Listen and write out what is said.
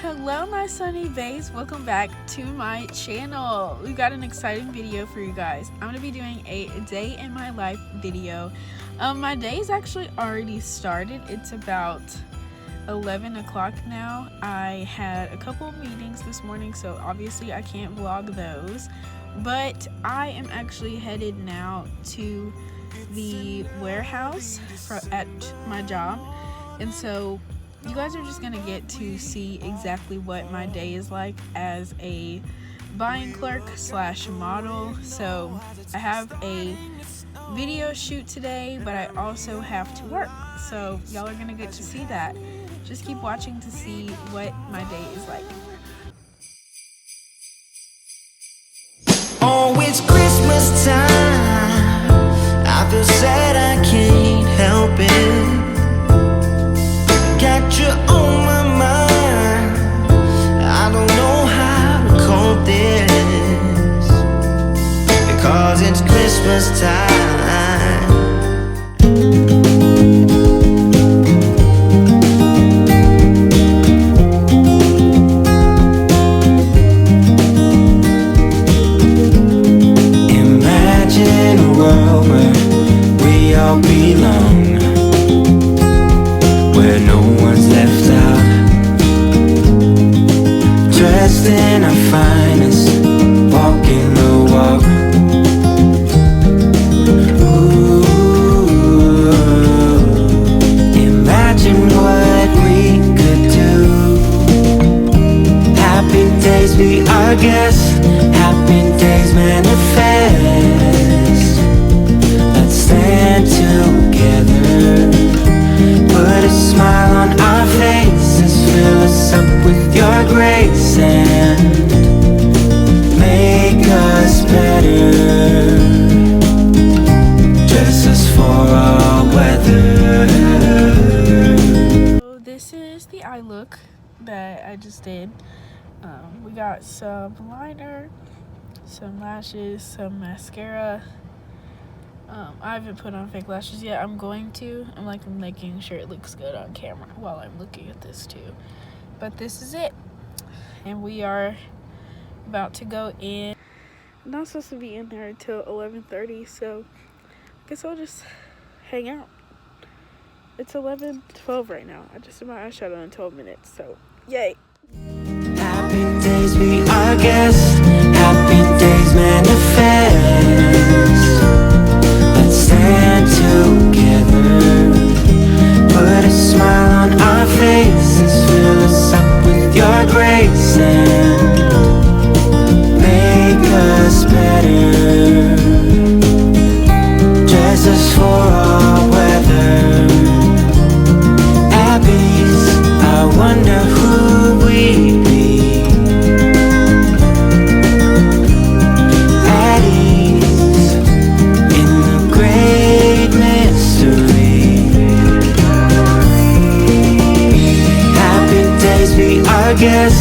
Hello my sunny bays, welcome back to my channel. We got an exciting video for you guys. I'm gonna be doing a day in my life video. My day is actually already started. It's about 11 o'clock now. I had a couple of meetings this morning, so obviously I can't vlog those, but I am actually headed now to the warehouse at my job, and so you guys are just gonna get to see exactly what my day is like as a buying clerk slash model. So I have a video shoot today, but I also have to work, so y'all are gonna get to see that. Just keep watching to see what my day is like. Oh, it's Christmas time. I feel sad, I can't help it. Got you on my mind. I don't know how to cope this, because it's Christmas time. Imagine a world where we all belong, where no one's left out, dressed in our finest, walking the walk. Ooh, imagine what we could do. Happy days be our guests, happy days manifest. Let's stand together, put a smile on our faces, fill us up with your grace and make us better. Dress us for all weather. So this is the eye look that I just did. We got some liner, some lashes, some mascara. I haven't put on fake lashes yet. I'm going to. I'm making sure it looks good on camera while I'm looking at this too. But this is it. And we are about to go in. I'm not supposed to be in there until 11:30, so I guess I'll just hang out. It's 11:12 right now. I just did my eyeshadow in 12 minutes, so yay. Happy days be our guests, happy days manifest. Let's stand together, put a smile on our faces, fill us up with your grace and make us better. Dress us for all weather. Abby's, I wonder who we'd be. Guess